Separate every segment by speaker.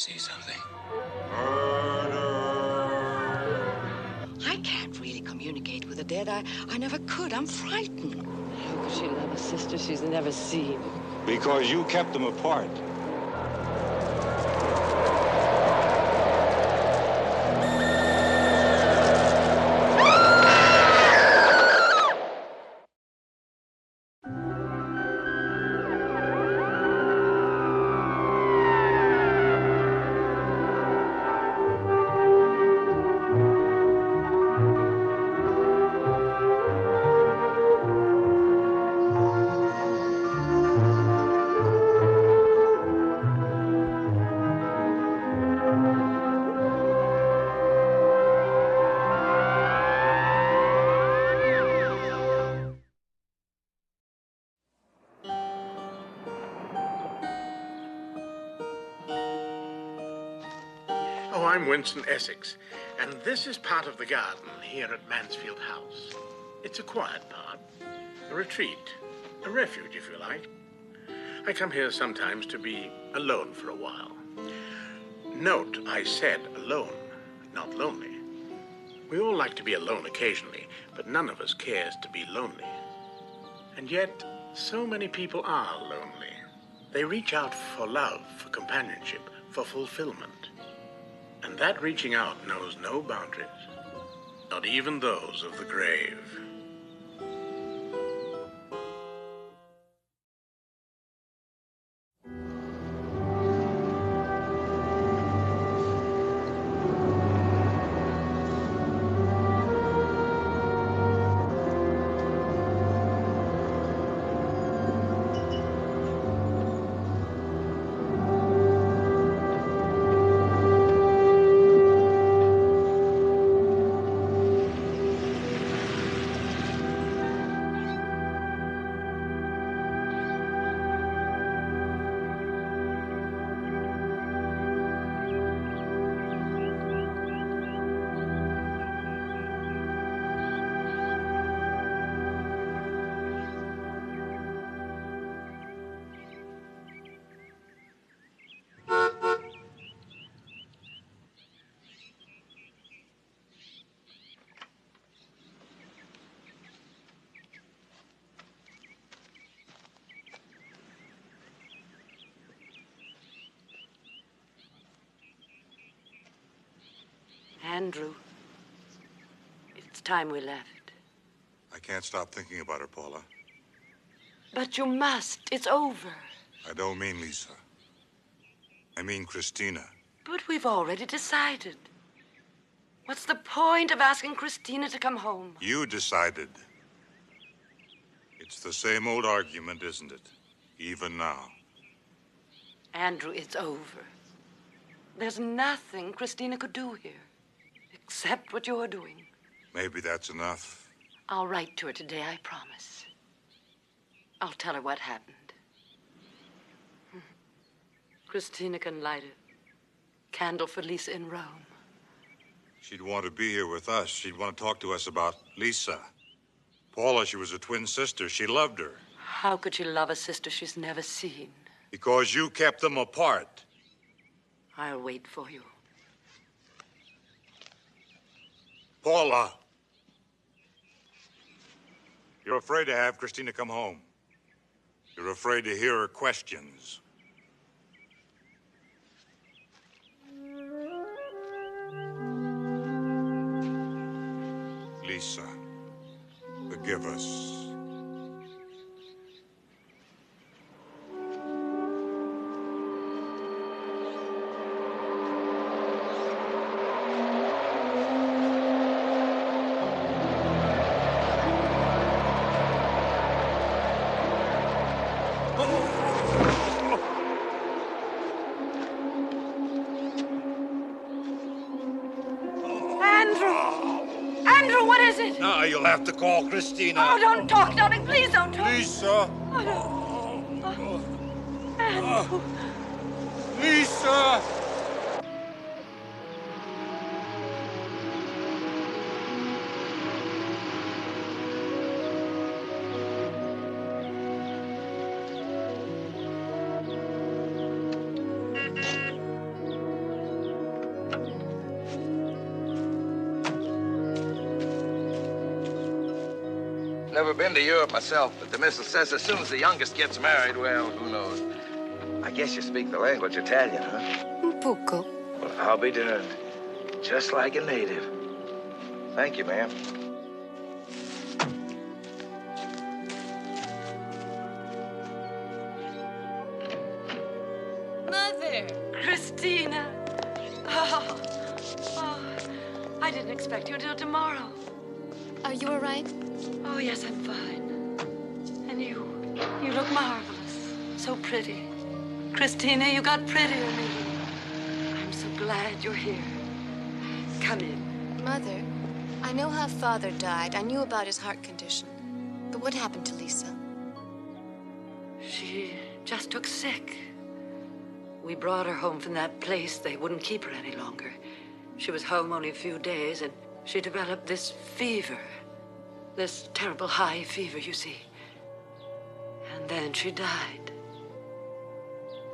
Speaker 1: See something?
Speaker 2: I can't really communicate with the dead. I never could. I'm frightened. How could she love a sister she's never seen?
Speaker 3: Because you kept them apart.
Speaker 4: Oh, I'm Winston Essex, and this is part of the garden here at Mansfield House. It's a quiet part, a retreat, a refuge, if you like. I come here sometimes to be alone for a while. Note, I said alone, not lonely. We all like to be alone occasionally, but none of us cares to be lonely. And yet, so many people are lonely. They reach out for love, for companionship, for fulfillment. And that reaching out knows no boundaries, not even those of the grave.
Speaker 2: Andrew, it's time we left.
Speaker 5: I can't stop thinking about her, Paula.
Speaker 2: But you must. It's over.
Speaker 5: I don't mean Lisa. I mean Christina.
Speaker 2: But we've already decided. What's the point of asking Christina to come home?
Speaker 5: You decided. It's the same old argument, isn't it? Even now.
Speaker 2: Andrew, it's over. There's nothing Christina could do here. Except what you're doing.
Speaker 5: Maybe that's enough.
Speaker 2: I'll write to her today, I promise. I'll tell her what happened. Christina can light a candle for Lisa in Rome.
Speaker 5: She'd want to be here with us. She'd want to talk to us about Lisa. Paula, she was a twin sister. She loved her.
Speaker 2: How could she love a sister she's never seen?
Speaker 5: Because you kept them apart.
Speaker 2: I'll wait for you.
Speaker 5: Paula! You're afraid to have Christina come home. You're afraid to hear her questions. Lisa, forgive us.
Speaker 2: Andrew, what is it?
Speaker 5: Now you'll have to call Christina.
Speaker 2: Oh, don't talk, darling. Please don't talk.
Speaker 5: Lisa!
Speaker 2: Andrew.
Speaker 5: Lisa!
Speaker 1: Never been to Europe myself, but the missus says as soon as the youngest gets married, well, who knows? I guess you speak the language Italian, huh?
Speaker 2: Un poco.
Speaker 1: Well, I'll be darned. Just like a native. Thank you, ma'am.
Speaker 2: Mother! Christina! Oh, I didn't expect you until tomorrow.
Speaker 6: Are you all right?
Speaker 2: Oh, yes, I'm fine. And you look marvelous. So pretty. Christina, you got prettier, maybe. I'm so glad you're here. Come in.
Speaker 6: Mother, I know how Father died. I knew about his heart condition. But what happened to Lisa?
Speaker 2: She just took sick. We brought her home from that place. They wouldn't keep her any longer. She was home only a few days, and she developed this fever. This terrible high fever, you see. And then she died.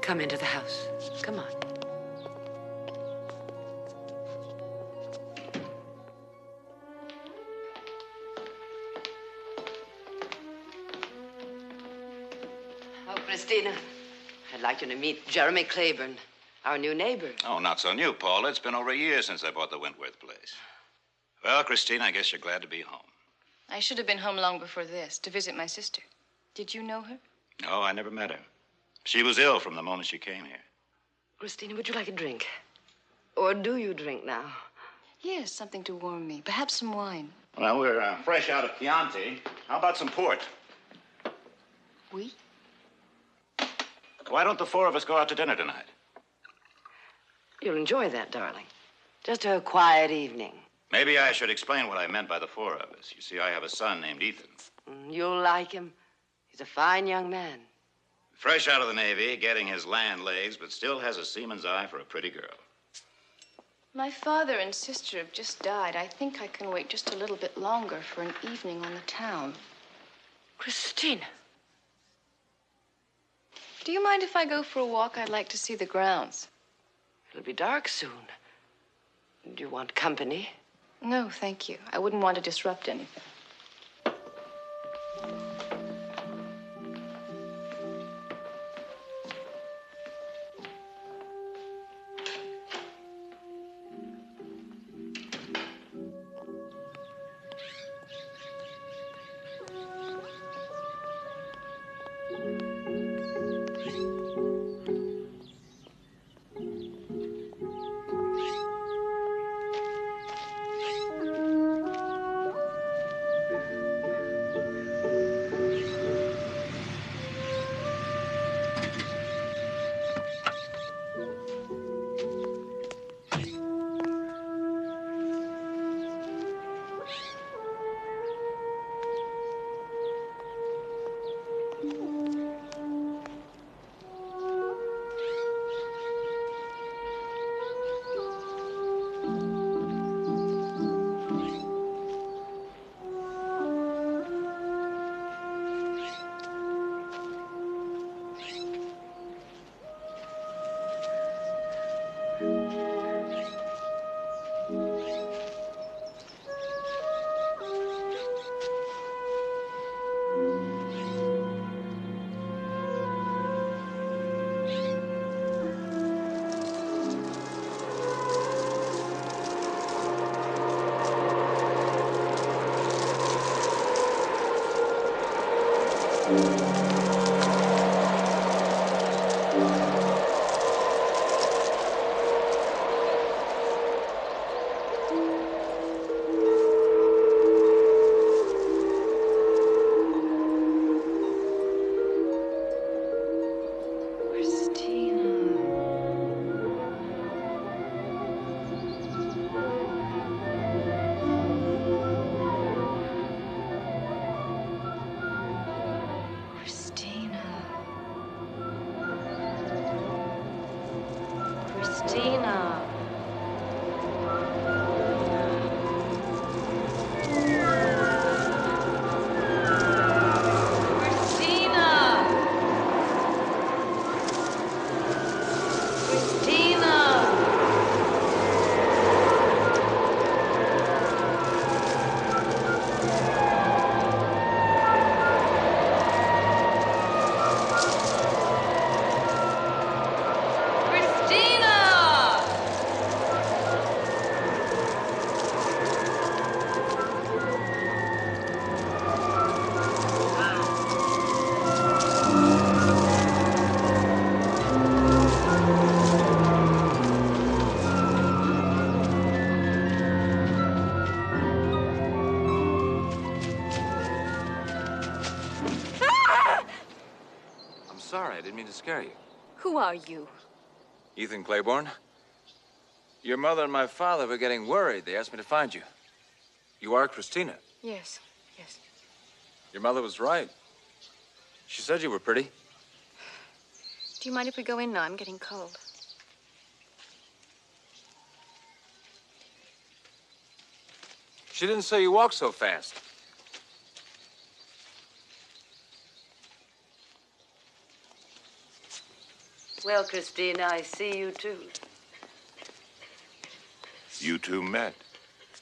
Speaker 2: Come into the house. Come on. Oh, Christina, I'd like you to meet Jeremy Claiborne, our new neighbor.
Speaker 7: Oh, not so new, Paula. It's been over a year since I bought the Wentworth place. Well, Christina, I guess you're glad to be home.
Speaker 8: I should have been home long before this, to visit my sister. Did you know her?
Speaker 7: No, I never met her. She was ill from the moment she came here.
Speaker 2: Christina, would you like a drink? Or do you drink now?
Speaker 8: Yes, something to warm me. Perhaps some wine.
Speaker 7: Well, we're fresh out of Chianti. How about some port?
Speaker 8: We?
Speaker 7: Why don't the four of us go out to dinner tonight?
Speaker 2: You'll enjoy that, darling. Just a quiet evening.
Speaker 7: Maybe I should explain what I meant by the four of us. You see, I have a son named Ethan.
Speaker 2: You'll like him. He's a fine young man.
Speaker 7: Fresh out of the Navy, getting his land legs, but still has a seaman's eye for a pretty girl.
Speaker 8: My father and sister have just died. I think I can wait just a little bit longer for an evening on the town.
Speaker 2: Christina.
Speaker 8: Do you mind if I go for a walk? I'd like to see the grounds.
Speaker 2: It'll be dark soon. Do you want company?
Speaker 8: No, thank you. I wouldn't want to disrupt anything.
Speaker 9: sorry. I didn't mean to scare you.
Speaker 6: Who are you?
Speaker 9: Ethan Claiborne. Your mother and my father were getting worried. They asked me to find you. You are Christina.
Speaker 6: Yes, yes.
Speaker 9: Your mother was right. She said you were pretty.
Speaker 6: Do you mind if we go in now? I'm getting cold.
Speaker 9: She didn't say you walked so fast.
Speaker 2: Well, Christina, I see you too.
Speaker 1: You two met?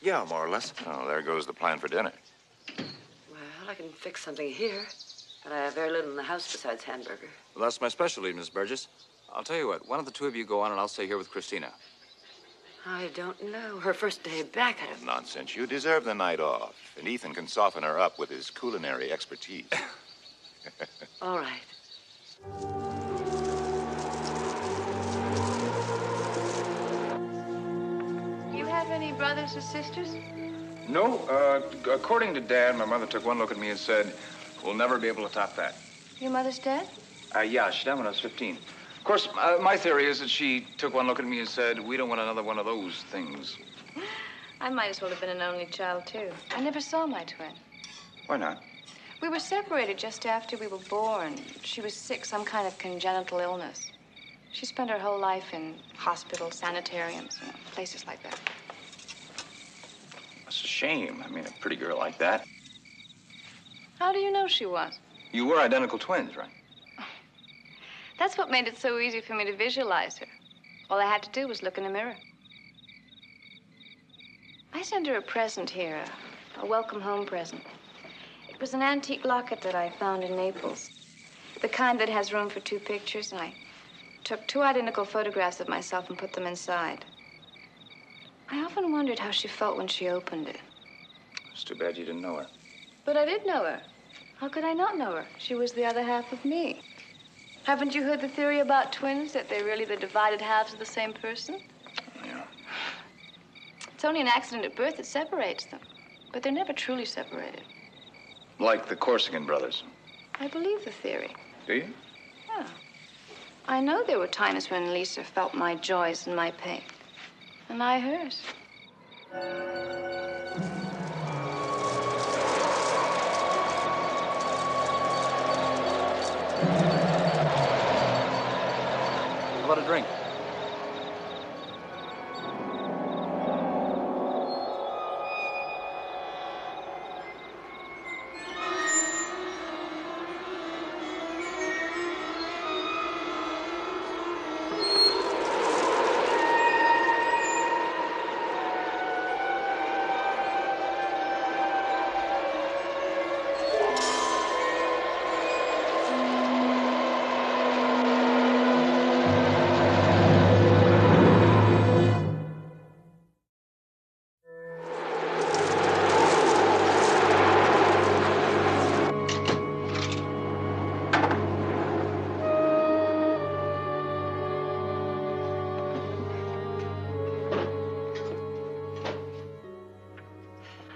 Speaker 1: Yeah, more or less. Oh, there goes the plan for dinner.
Speaker 2: Well, I can fix something here, but I have very little in the house besides hamburger.
Speaker 9: Well, that's my specialty, Miss Burgess. I'll tell you what, why don't the two of you go on and I'll stay here with Christina.
Speaker 2: I don't know. Her first day back, I don't...
Speaker 1: Nonsense. You deserve the night off, and Ethan can soften her up with his culinary expertise.
Speaker 2: All right.
Speaker 8: You have any brothers or sisters?
Speaker 10: No. According to Dad, my mother took one look at me and said, "We'll never be able to top that."
Speaker 8: Your mother's dead?
Speaker 10: Yeah, she died when I was 15. Of course, my theory is that she took one look at me and said, "We don't want another one of those things."
Speaker 8: I might as well have been an only child, too. I never saw my twin.
Speaker 10: Why not?
Speaker 8: We were separated just after we were born. She was sick, some kind of congenital illness. She spent her whole life in hospitals, sanitariums, places like that.
Speaker 10: That's a shame. I mean, a pretty girl like that.
Speaker 8: How do you know she was?
Speaker 10: You were identical twins, right?
Speaker 8: That's what made it so easy for me to visualize her. All I had to do was look in the mirror. I sent her a present here, a welcome home present. It was an antique locket that I found in Naples. The kind that has room for 2 pictures, and I took 2 identical photographs of myself and put them inside. I often wondered how she felt when she opened it.
Speaker 10: It's too bad you didn't know her.
Speaker 8: But I did know her. How could I not know her? She was the other half of me. Haven't you heard the theory about twins, that they're really the divided halves of the same person?
Speaker 10: Yeah.
Speaker 8: It's only an accident at birth that separates them. But they're never truly separated.
Speaker 10: Like the Corsican brothers.
Speaker 8: I believe the theory.
Speaker 10: Do you?
Speaker 8: Yeah. I know there were times when Lisa felt my joys and my pain. And I hers.
Speaker 9: How about a drink?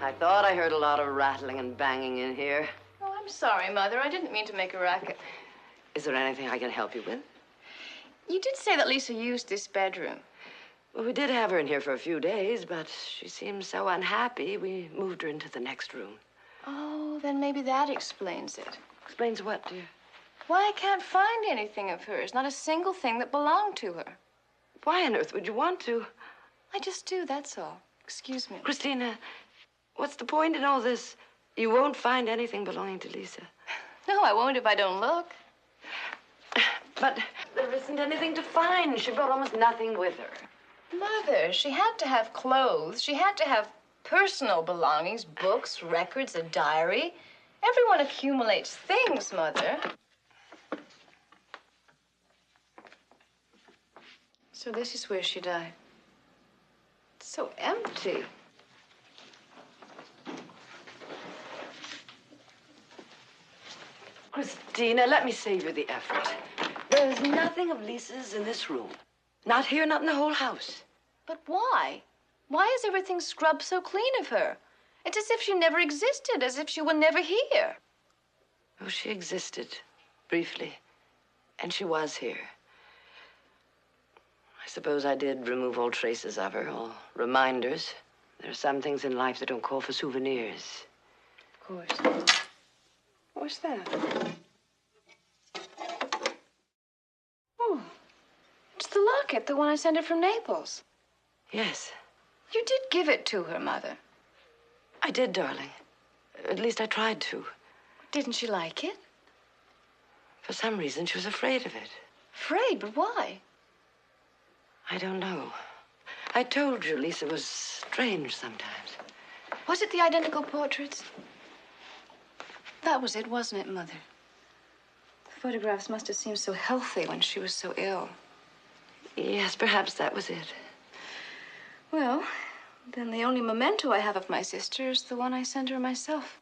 Speaker 2: I thought I heard a lot of rattling and banging in here.
Speaker 8: Oh, I'm sorry, Mother. I didn't mean to make a racket.
Speaker 2: Is there anything I can help you with?
Speaker 8: You did say that Lisa used this bedroom.
Speaker 2: Well, we did have her in here for a few days, but she seemed so unhappy, we moved her into the next room.
Speaker 8: Oh, then maybe that explains it.
Speaker 2: Explains what, dear?
Speaker 8: Why I can't find anything of hers. Not a single thing that belonged to her.
Speaker 2: Why on earth would you want to?
Speaker 8: I just do, that's all. Excuse me.
Speaker 2: Christina, what's the point in all this? You won't find anything belonging to Lisa.
Speaker 8: No, I won't if I don't look.
Speaker 2: But there isn't anything to find. She brought almost nothing with her.
Speaker 8: Mother, she had to have clothes. She had to have personal belongings, books, records, a diary. Everyone accumulates things, Mother. So this is where she died. It's so empty.
Speaker 2: Christina, let me save you the effort. There's nothing of Lisa's in this room. Not here, not in the whole house.
Speaker 8: But why? Why is everything scrubbed so clean of her? It's as if she never existed, as if she were never here.
Speaker 2: Oh, she existed, briefly. And she was here. I suppose I did remove all traces of her, all reminders. There are some things in life that don't call for souvenirs.
Speaker 8: Of course. What's that? Oh, it's the locket, the one I sent her from Naples.
Speaker 2: Yes.
Speaker 8: You did give it to her, Mother.
Speaker 2: I did, darling. At least I tried to.
Speaker 8: Didn't she like it?
Speaker 2: For some reason, she was afraid of it.
Speaker 8: Afraid? But why?
Speaker 2: I don't know. I told you Lisa was strange sometimes.
Speaker 8: Was it the identical portraits? That was it, wasn't it, Mother? The photographs must have seemed so healthy when she was so ill.
Speaker 2: Yes, perhaps that was it.
Speaker 8: Well, then the only memento I have of my sister is the one I sent her myself.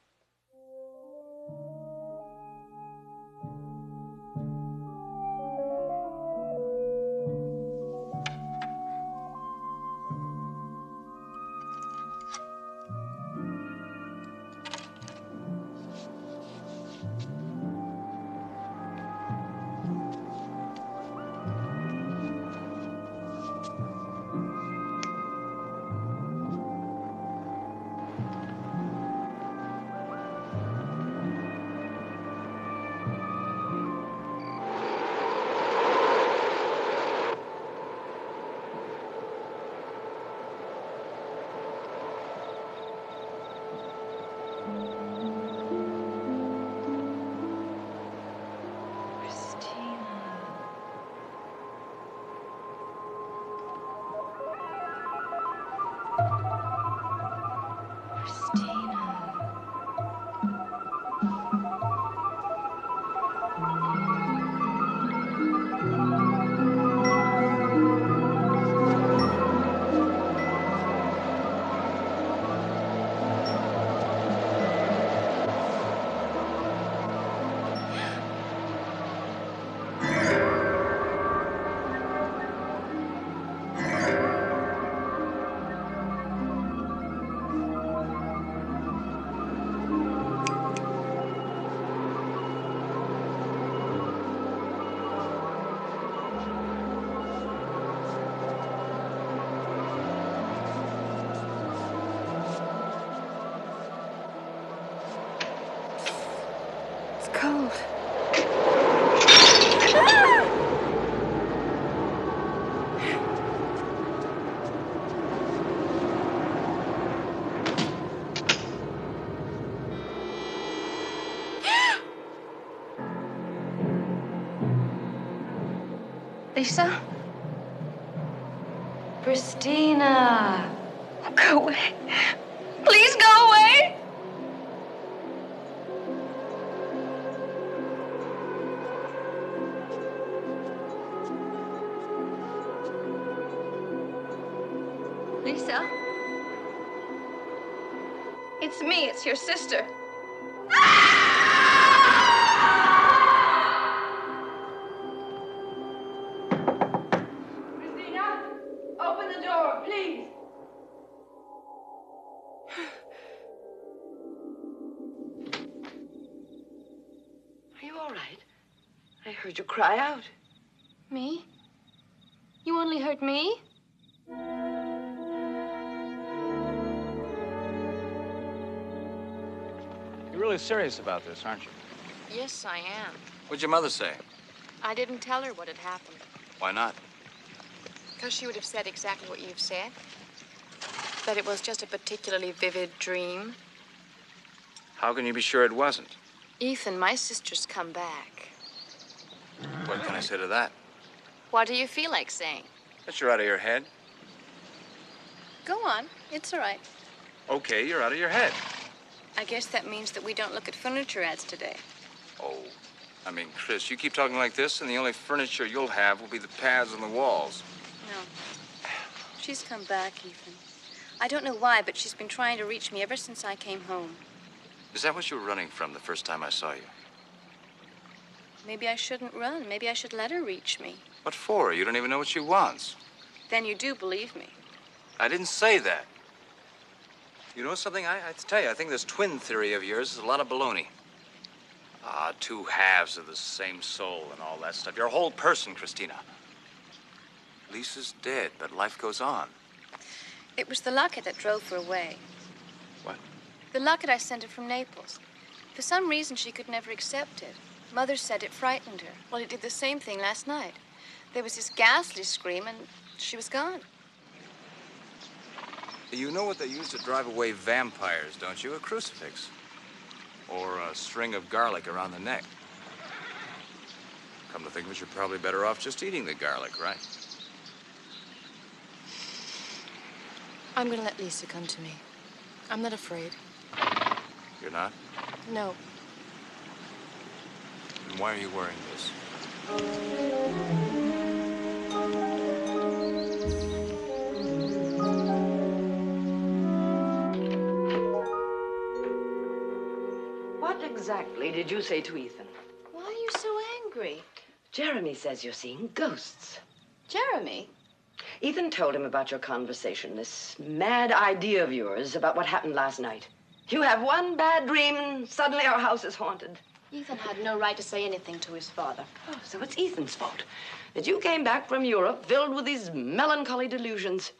Speaker 8: Cold. Lisa?
Speaker 2: Christina!
Speaker 8: Go away. Please go away. Lisa? It's me. It's your sister.
Speaker 2: Christina, open the door, please. Are you all right? I heard you cry out.
Speaker 8: Me? You only heard me?
Speaker 9: You're really serious about this, aren't you?
Speaker 6: Yes, I am.
Speaker 9: What'd your mother say?
Speaker 6: I didn't tell her what had happened.
Speaker 9: Why not?
Speaker 6: Because she would have said exactly what you've said. That it was just a particularly vivid dream.
Speaker 9: How can you be sure it wasn't?
Speaker 6: Ethan, my sister's come back.
Speaker 9: What can I say to that?
Speaker 6: What do you feel like saying?
Speaker 9: That you're out of your head.
Speaker 6: Go on. It's all right.
Speaker 9: Okay, you're out of your head.
Speaker 6: I guess that means that we don't look at furniture ads today.
Speaker 9: Oh, I mean, Chris, you keep talking like this, and the only furniture you'll have will be the pads on the walls.
Speaker 6: No. She's come back, Ethan. I don't know why, but she's been trying to reach me ever since I came home.
Speaker 9: Is that what you were running from the first time I saw you?
Speaker 6: Maybe I shouldn't run. Maybe I should let her reach me.
Speaker 9: What for? You don't even know what she wants.
Speaker 6: Then you do believe me.
Speaker 9: I didn't say that. You know something? I have to tell you, I think this twin theory of yours is a lot of baloney. Ah, two halves of the same soul and all that stuff. You're a whole person, Christina. Lisa's dead, but life goes on.
Speaker 8: It was the locket that drove her away.
Speaker 9: What?
Speaker 8: The locket I sent her from Naples. For some reason, she could never accept it. Mother said it frightened her. Well, it did the same thing last night. There was this ghastly scream, and she was gone.
Speaker 9: You know what they use to drive away vampires, don't you? A crucifix. Or a string of garlic around the neck. Come to think of it, you're probably better off just eating the garlic, right?
Speaker 8: I'm going to let Lisa come to me. I'm not afraid.
Speaker 9: You're not?
Speaker 8: No.
Speaker 9: Then why are you wearing this?
Speaker 2: What exactly did you say to Ethan?
Speaker 8: Why are you so angry?
Speaker 2: Jeremy says you're seeing ghosts.
Speaker 8: Jeremy?
Speaker 2: Ethan told him about your conversation, this mad idea of yours about what happened last night. You have one bad dream, and suddenly our house is haunted.
Speaker 8: Ethan had no right to say anything to his father.
Speaker 2: Oh, so it's Ethan's fault that you came back from Europe filled with these melancholy delusions.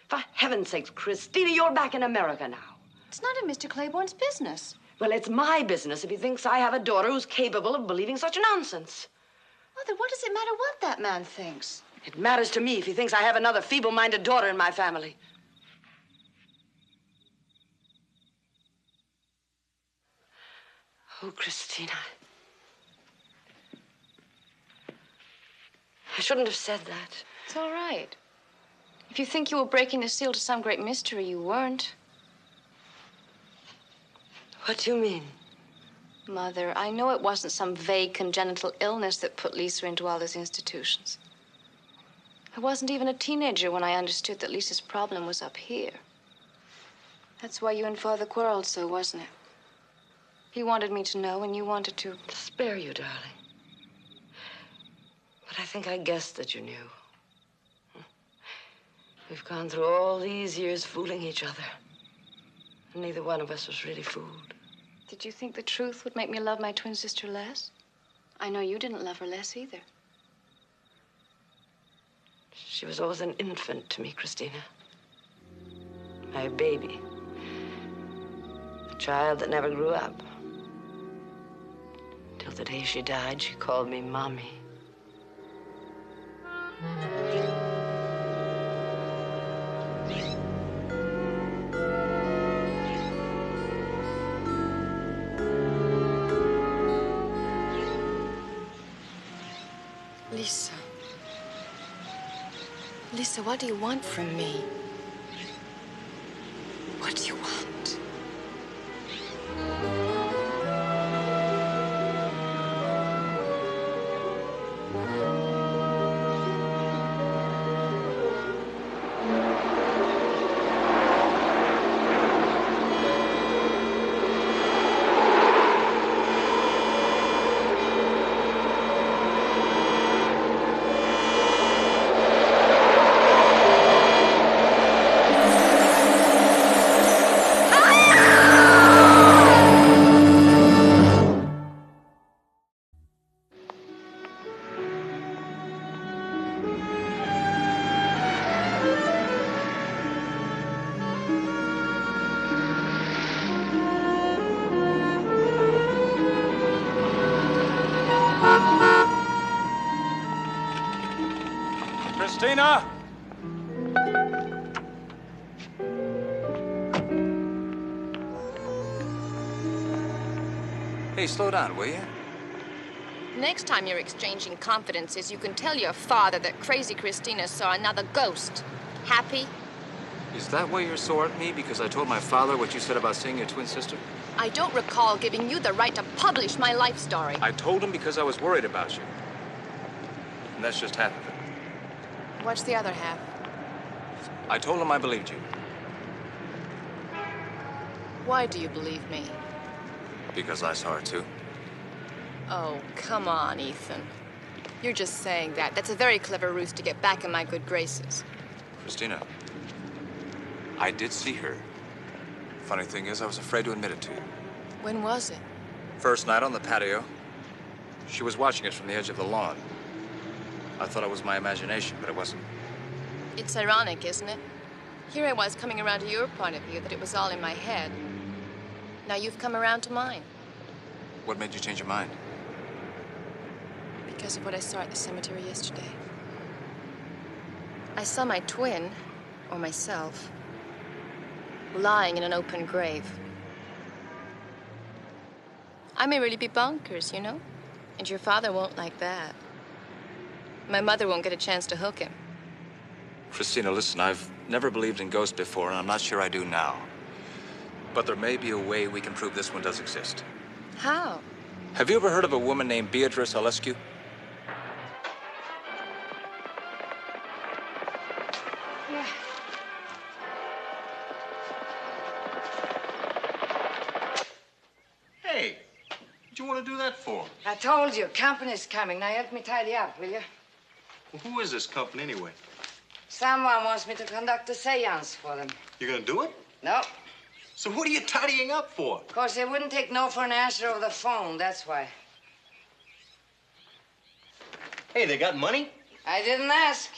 Speaker 2: For heaven's sake, Christina, you're back in America now.
Speaker 8: It's none of Mr. Claiborne's business.
Speaker 2: Well, it's my business if he thinks I have a daughter who's capable of believing such nonsense.
Speaker 8: Mother, what does it matter what that man thinks?
Speaker 2: It matters to me if he thinks I have another feeble-minded daughter in my family. Oh, Christina. I shouldn't have said that.
Speaker 8: It's all right. If you think you were breaking the seal to some great mystery, you weren't.
Speaker 2: What do you mean?
Speaker 8: Mother, I know it wasn't some vague congenital illness that put Lisa into all those institutions. I wasn't even a teenager when I understood that Lisa's problem was up here. That's why you and Father quarreled so, wasn't it? He wanted me to know, and you wanted to...
Speaker 2: Spare you, darling. But I think I guessed that you knew. We've gone through all these years fooling each other. And neither one of us was really fooled.
Speaker 8: Did you think the truth would make me love my twin sister less? I know you didn't love her less either.
Speaker 2: She was always an infant to me, Christina. My baby. A child that never grew up. Till the day she died, she called me Mommy.
Speaker 8: Lisa. Lisa, what do you want from me? What do you want?
Speaker 9: Christina! Hey, slow down, will you?
Speaker 6: Next time you're exchanging confidences, you can tell your father that crazy Christina saw another ghost. Happy?
Speaker 9: Is that why you're sore at me? Because I told my father what you said about seeing your twin sister?
Speaker 6: I don't recall giving you the right to publish my life story.
Speaker 9: I told him because I was worried about you. And that's just half of it.
Speaker 6: What's the other half?
Speaker 9: I told him I believed you.
Speaker 6: Why do you believe me?
Speaker 9: Because I saw her too.
Speaker 6: Oh, come on, Ethan. You're just saying that. That's a very clever ruse to get back in my good graces.
Speaker 9: Christina, I did see her. Funny thing is, I was afraid to admit it to you.
Speaker 6: When was it?
Speaker 9: First night on the patio. She was watching us from the edge of the lawn. I thought it was my imagination, but it wasn't.
Speaker 6: It's ironic, isn't it? Here I was coming around to your point of view, that it was all in my head. Now you've come around to mine.
Speaker 9: What made you change your mind?
Speaker 6: Because of what I saw at the cemetery yesterday. I saw my twin, or myself, lying in an open grave. I may really be bonkers, you know? And your father won't like that. My mother won't get a chance to hook him.
Speaker 9: Christina, listen, I've never believed in ghosts before, and I'm not sure I do now. But there may be a way we can prove this one does exist.
Speaker 6: How?
Speaker 9: Have you ever heard of a woman named Beatrice Alescu?
Speaker 2: Yeah.
Speaker 11: Hey, what'd you want to do that for?
Speaker 2: I told you, company's coming. Now help me tidy up, will you?
Speaker 11: Well, who is this company anyway?
Speaker 2: Someone wants me to conduct a seance for them.
Speaker 11: You gonna do it?
Speaker 2: No.
Speaker 11: So what are you tidying up for?
Speaker 2: Of course, they wouldn't take no for an answer over the phone, that's why.
Speaker 11: Hey, they got money?
Speaker 2: I didn't ask.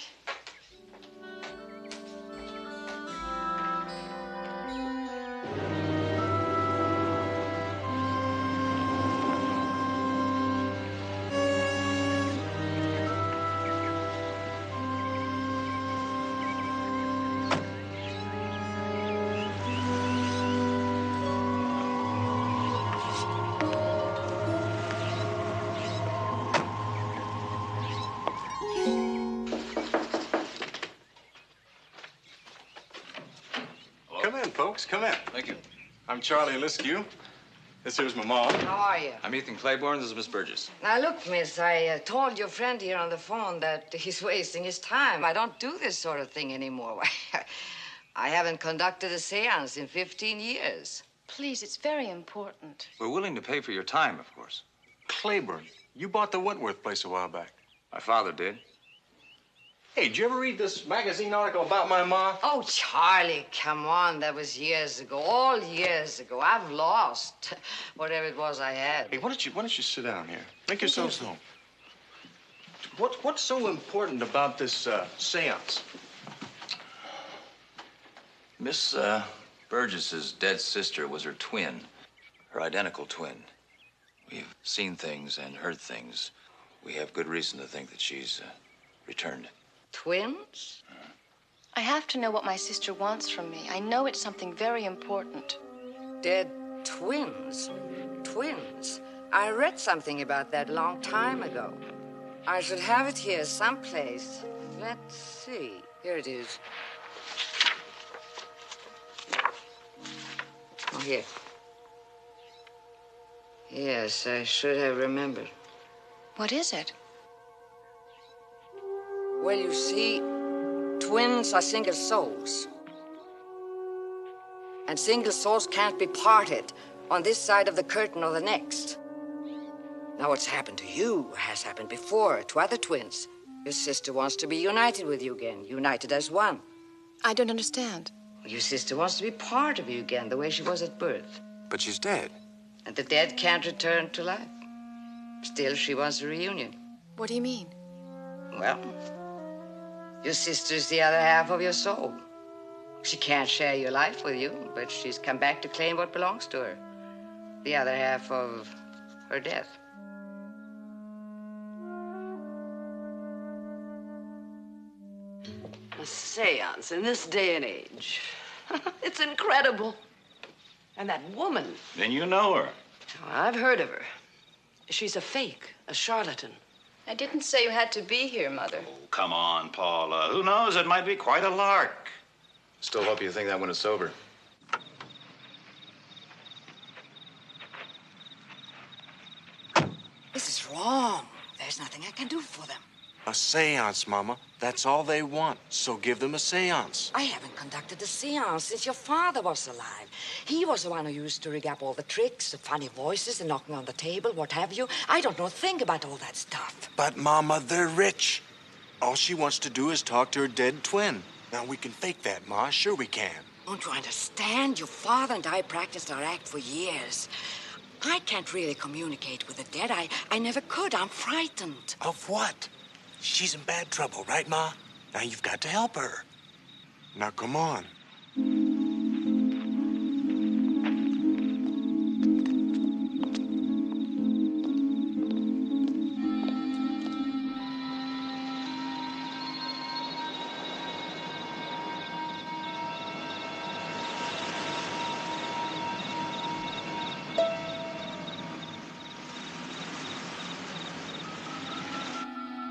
Speaker 11: Come in, folks, come in.
Speaker 9: Thank you.
Speaker 11: I'm Charlie Alescu. This here's my mom.
Speaker 2: How are you?
Speaker 9: I'm Ethan Claiborne. This is Miss Burgess.
Speaker 2: Now, look, miss, I told your friend here on the phone that he's wasting his time. I don't do this sort of thing anymore. I haven't conducted a seance in 15 years.
Speaker 6: Please, it's very important.
Speaker 9: We're willing to pay for your time, of course.
Speaker 11: Claiborne, you bought the Wentworth place a while back.
Speaker 9: My father did.
Speaker 11: Hey, did you ever read this magazine article about my ma?
Speaker 2: Oh, Charlie, come on. That was years ago, all years ago. I've lost whatever it was I had.
Speaker 11: Hey, why don't you sit down here? Make yourselves home. What's so important about this seance?
Speaker 9: Miss Burgess's dead sister was her twin, her identical twin. We've seen things and heard things. We have good reason to think that she's returned.
Speaker 2: Twins?
Speaker 6: I have to know what my sister wants from me. I know it's something very important.
Speaker 2: Dead twins? Twins? I read something about that a long time ago. I should have it here someplace. Let's see. Here it is. Oh, here. Yes, I should have remembered.
Speaker 6: What is it?
Speaker 2: Well, you see, twins are single souls. And single souls can't be parted on this side of the curtain or the next. Now, what's happened to you has happened before to other twins. Your sister wants to be united with you again, united as one.
Speaker 6: I don't understand.
Speaker 2: Your sister wants to be part of you again, the way she was at birth.
Speaker 9: But she's dead.
Speaker 2: And the dead can't return to life. Still, she wants a reunion.
Speaker 6: What do you mean?
Speaker 2: Well, your sister's the other half of your soul. She can't share your life with you, but she's come back to claim what belongs to her. The other half of her death.
Speaker 12: A seance in this day and age. It's incredible. And that woman.
Speaker 7: Then you know her.
Speaker 12: Oh, I've heard of her. She's a fake, a charlatan.
Speaker 6: I didn't say you had to be here, Mother.
Speaker 7: Oh, come on, Paula. Who knows? It might be quite a lark.
Speaker 11: Still hope you think that one is sober.
Speaker 2: This is wrong. There's nothing I can do for them.
Speaker 13: A seance, Mama. That's all they want. So give them a seance.
Speaker 2: I haven't conducted a seance since your father was alive. He was the one who used to rig up all the tricks, the funny voices, the knocking on the table, what have you. I don't know a thing about all that stuff.
Speaker 13: But, Mama, they're rich. All she wants to do is talk to her dead twin. Now, we can fake that, Ma. Sure we can.
Speaker 2: Don't you understand? Your father and I practiced our act for years.
Speaker 14: I can't really communicate with the dead. I never could. I'm frightened.
Speaker 13: Of what? She's in bad trouble, right, Ma? Now you've got to help her. Now, come on.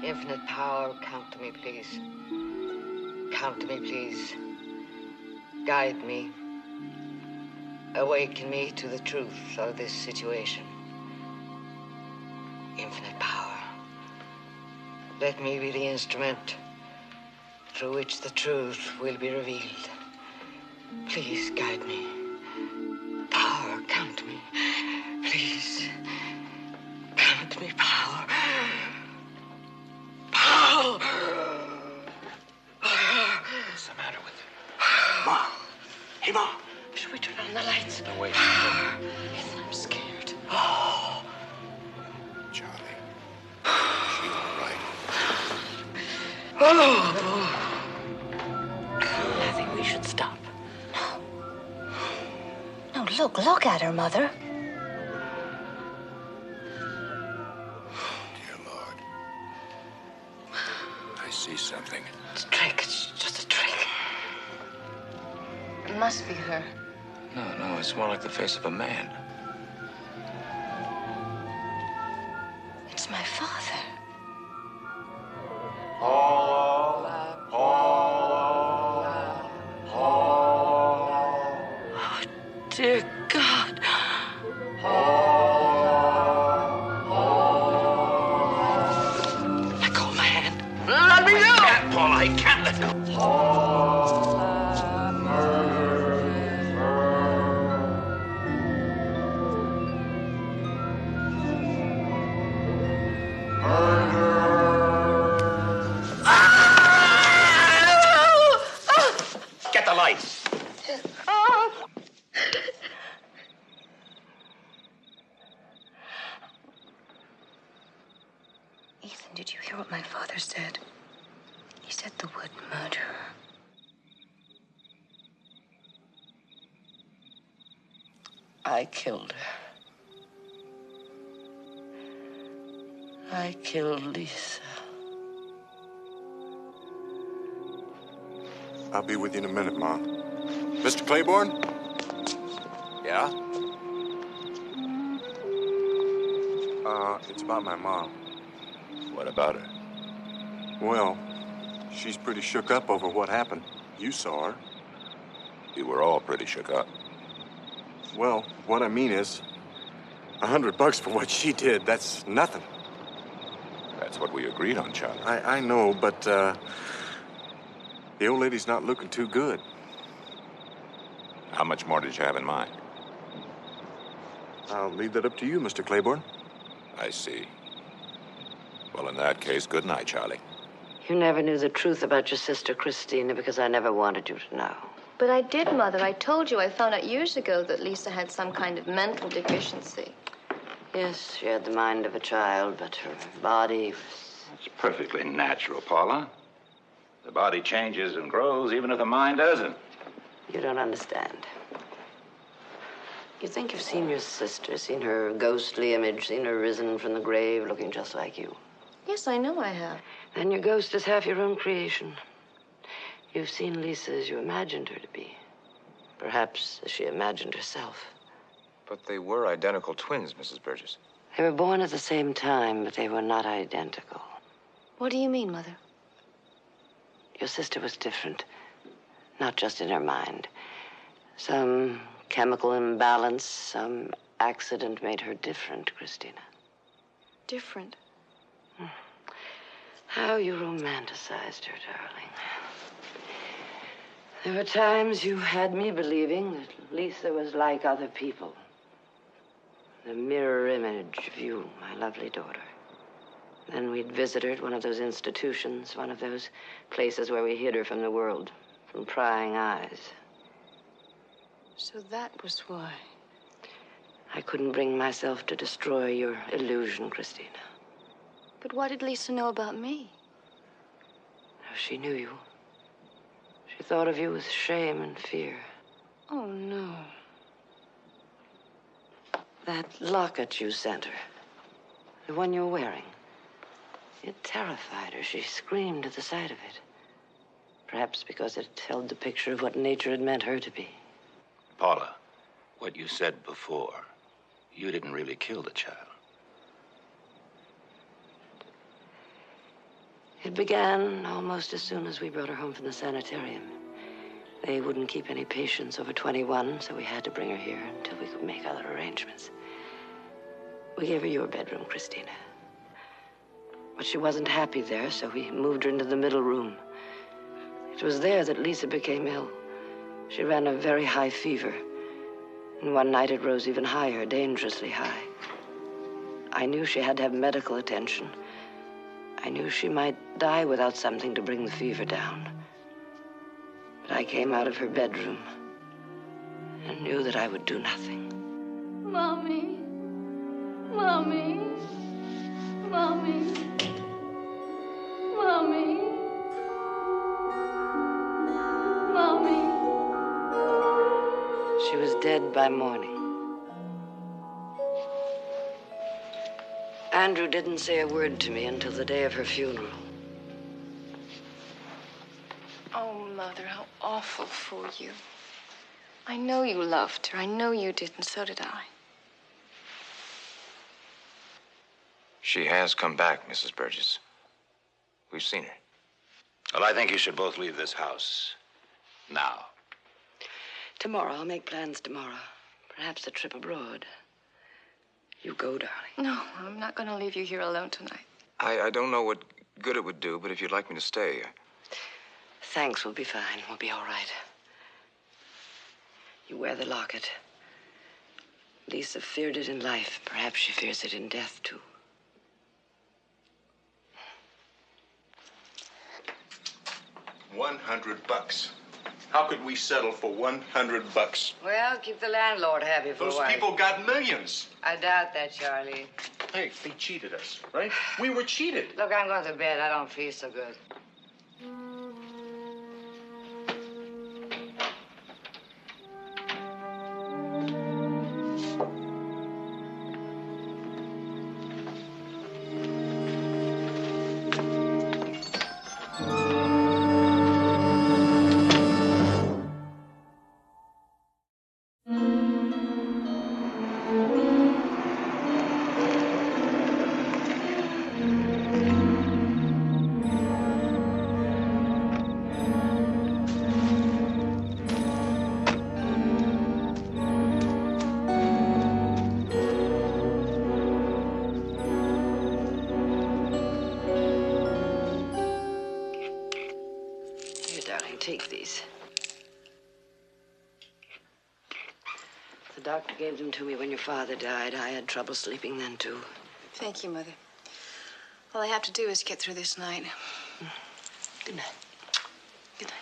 Speaker 2: Infinite power, count to me, please. Count to me, please. Guide me. Awaken me to the truth of this situation. Infinite power. Let me be the instrument through which the truth will be revealed. Please guide me. Power, count me. Please. Count me, power. Power!
Speaker 9: What's the matter with you?
Speaker 13: Ma! Hey, Ma!
Speaker 2: Should we turn on the lights?
Speaker 9: No, wait.
Speaker 2: Ethan, I'm scared. Oh.
Speaker 13: Charlie. She's all right.
Speaker 2: Oh. I think we should stop.
Speaker 8: No, look at her, Mother.
Speaker 9: Dear Lord. I see something.
Speaker 2: It's a trick. It's just a trick.
Speaker 8: It must be her.
Speaker 9: No, it's more like the face of a man.
Speaker 8: It's my father.
Speaker 2: Oh, dear God. Let go of my hand. Let me go!
Speaker 9: I can't, Paula. I can't let go. Get the lights.
Speaker 8: Ethan, did you hear what my father said? He said the word murder.
Speaker 2: I killed her. I killed Lisa.
Speaker 13: I'll be with you in a minute, Ma. Mr. Claiborne?
Speaker 9: Yeah?
Speaker 13: It's about my mom.
Speaker 9: What about her?
Speaker 13: Well, she's pretty shook up over what happened. You saw her.
Speaker 9: We were all pretty shook up.
Speaker 13: Well, what I mean is, $100 for what she did, that's nothing.
Speaker 9: That's what we agreed on, Charlie.
Speaker 13: I know, but, the old lady's not looking too good.
Speaker 9: How much more did you have in mind?
Speaker 13: I'll leave that up to you, Mr. Claiborne.
Speaker 9: I see. Well, in that case, good night, Charlie.
Speaker 2: You never knew the truth about your sister, Christina, because I never wanted you to know.
Speaker 8: But I did, Mother. I told you I found out years ago that Lisa had some kind of mental deficiency.
Speaker 2: Yes, she had the mind of a child, but her body was...
Speaker 7: It's perfectly natural, Paula. The body changes and grows even if the mind doesn't.
Speaker 2: You don't understand. You think you've seen your sister, seen her ghostly image, seen her risen from the grave looking just like you.
Speaker 8: Yes, I know I have.
Speaker 2: Then your ghost is half your own creation. You've seen Lisa as you imagined her to be. Perhaps as she imagined herself.
Speaker 9: But they were identical twins, Mrs. Burgess.
Speaker 2: They were born at the same time, but they were not identical.
Speaker 8: What do you mean, Mother?
Speaker 2: Your sister was different, not just in her mind. Some chemical imbalance, some accident made her different, Christina.
Speaker 8: Different?
Speaker 2: How you romanticized her, darling. There were times you had me believing that Lisa was like other people. The mirror image of you, my lovely daughter. Then we'd visit her at one of those institutions, one of those places where we hid her from the world, from prying eyes.
Speaker 8: So that was why.
Speaker 2: I couldn't bring myself to destroy your illusion, Christina.
Speaker 8: But what did Lisa know about me?
Speaker 2: She knew you. She thought of you with shame and fear.
Speaker 8: Oh, no.
Speaker 2: That locket you sent her, the one you're wearing, it terrified her. She screamed at the sight of it. Perhaps because it held the picture of what nature had meant her to be.
Speaker 7: Paula, what you said before, you didn't really kill the child.
Speaker 2: It began almost as soon as we brought her home from the sanitarium. They wouldn't keep any patients over 21, so we had to bring her here until we could make other arrangements. We gave her your bedroom, Christina. But she wasn't happy there, so we moved her into the middle room. It was there that Lisa became ill. She ran a very high fever. And one night it rose even higher, dangerously high. I knew she had to have medical attention. I knew she might die without something to bring the fever down. But I came out of her bedroom and knew that I would do nothing.
Speaker 8: Mommy. Mommy. Mommy. Mommy. Mommy.
Speaker 2: She was dead by morning. Andrew didn't say a word to me until the day of her funeral.
Speaker 8: Oh, Mother, how awful for you. I know you loved her. I know you did, and so did I.
Speaker 9: She has come back, Mrs. Burgess. We've seen her.
Speaker 7: Well, I think you should both leave this house now.
Speaker 2: Tomorrow, I'll make plans tomorrow. Perhaps a trip abroad. You go, darling.
Speaker 8: No, I'm not going to leave you here alone tonight.
Speaker 9: I don't know what good it would do, but if you'd like me to stay.
Speaker 2: Thanks, we'll be fine. We'll be all right. You wear the locket. Lisa feared it in life. Perhaps she fears it in death, too.
Speaker 13: $100. How could we settle for $100?
Speaker 2: Well, keep the landlord happy for a while.
Speaker 13: Those people got millions.
Speaker 2: I doubt that, Charlie.
Speaker 13: Hey, they cheated us, right? We were cheated.
Speaker 2: Look, I'm going to bed. I don't feel so good. Take these. The doctor gave them to me when your father died. I had trouble sleeping then, too.
Speaker 8: Thank you, Mother. All I have to do is get through this night.
Speaker 2: Good night.
Speaker 8: Good night.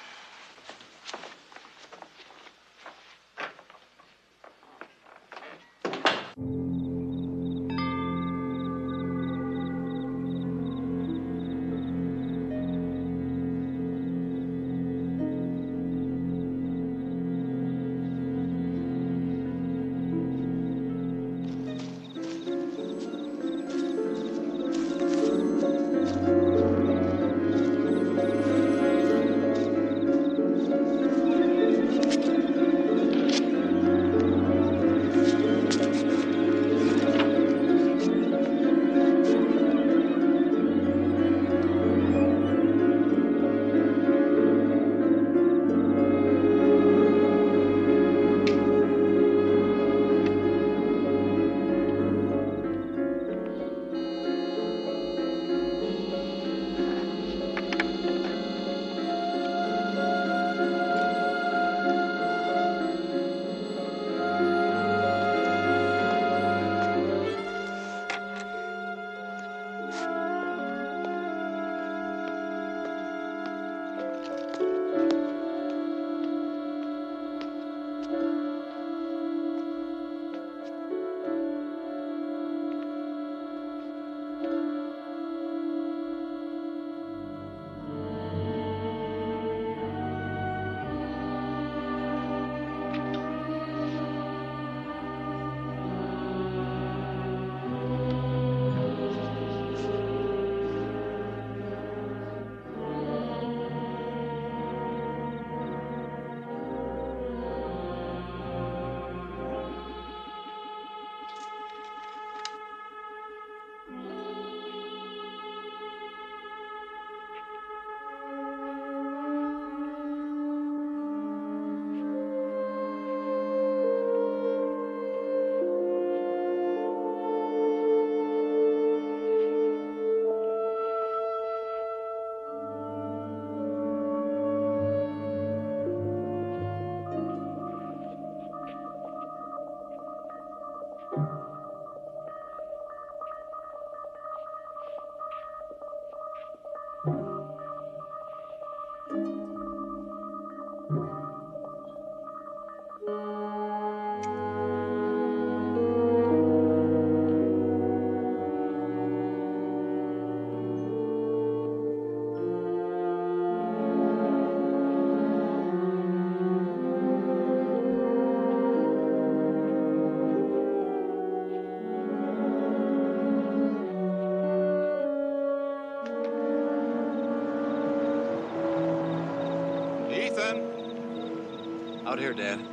Speaker 9: Out here, Dad.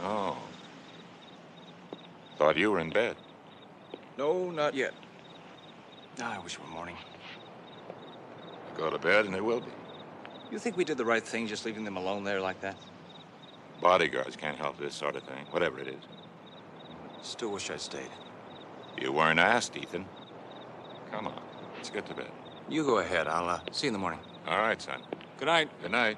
Speaker 15: Oh. Thought you were in bed.
Speaker 9: No, not yet.
Speaker 11: I wish it were morning.
Speaker 15: Go to bed and they will be.
Speaker 9: You think we did the right thing just leaving them alone there like that?
Speaker 15: Bodyguards can't help this sort of thing, whatever it is.
Speaker 11: Still wish I'd stayed.
Speaker 15: You weren't asked, Ethan. Come on, let's get to bed.
Speaker 11: You go ahead. I'll see you in the morning.
Speaker 15: All right, son.
Speaker 11: Good night.
Speaker 15: Good night.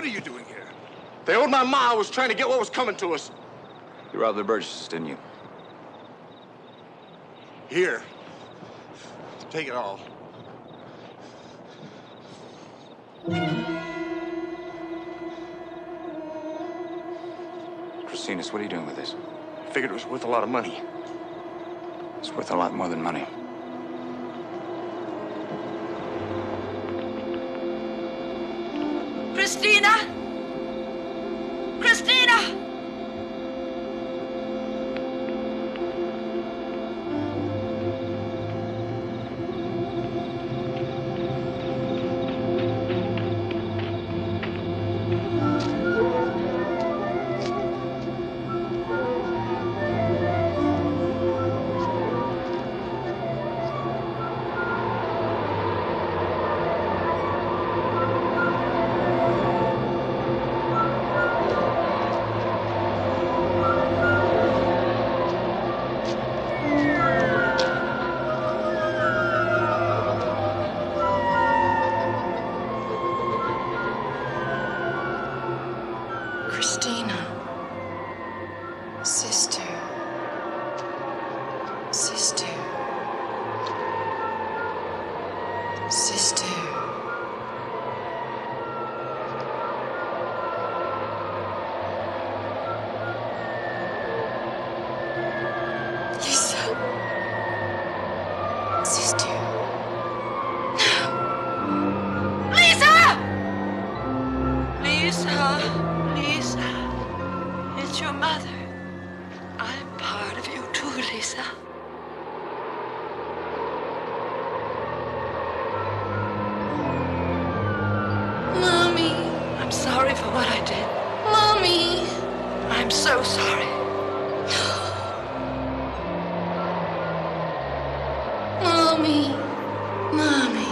Speaker 13: What are you doing here? They owed my ma. I was trying to get what was coming to us.
Speaker 10: You robbed the Burgesses, didn't you?
Speaker 13: Here. Take it all.
Speaker 10: Christina, what are you doing with this?
Speaker 13: I figured it was worth a lot of money.
Speaker 10: It's worth a lot more than money.
Speaker 2: Christina! Christina! sorry for what I did.
Speaker 6: Mommy!
Speaker 2: I'm so sorry.
Speaker 6: Mommy!
Speaker 2: Mommy.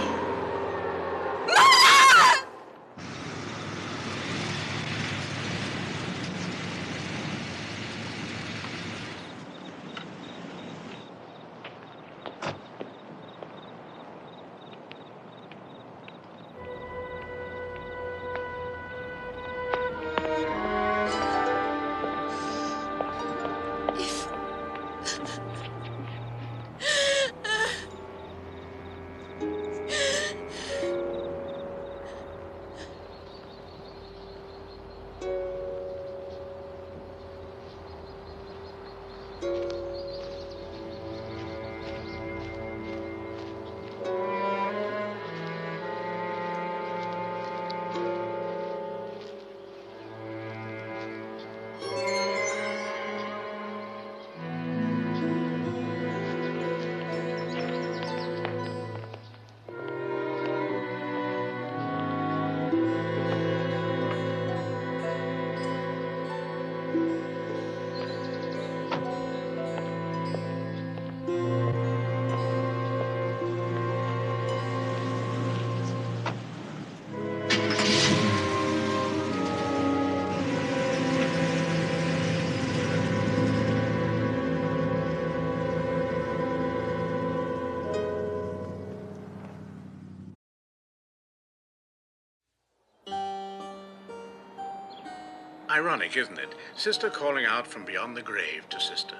Speaker 4: Ironic, isn't it? Sister calling out from beyond the grave to sister.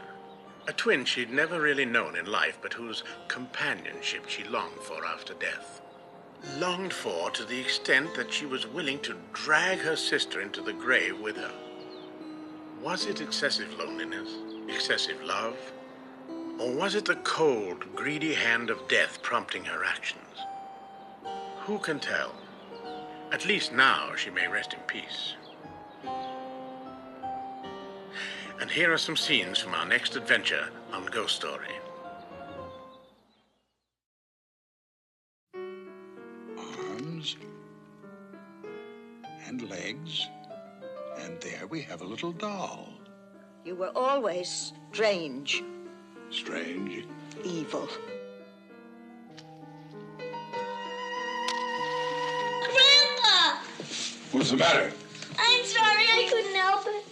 Speaker 4: A twin she'd never really known in life, but whose companionship she longed for after death. Longed for to the extent that she was willing to drag her sister into the grave with her. Was it excessive loneliness? Excessive love? Or was it the cold, greedy hand of death prompting her actions? Who can tell? At least now she may rest in peace. And here are some scenes from our next adventure on Ghost Story.
Speaker 16: Arms and legs, and there we have a little doll.
Speaker 17: You were always strange.
Speaker 16: Strange.
Speaker 17: Evil.
Speaker 18: Grandpa!
Speaker 16: What's the matter?
Speaker 18: I'm sorry, I couldn't help it.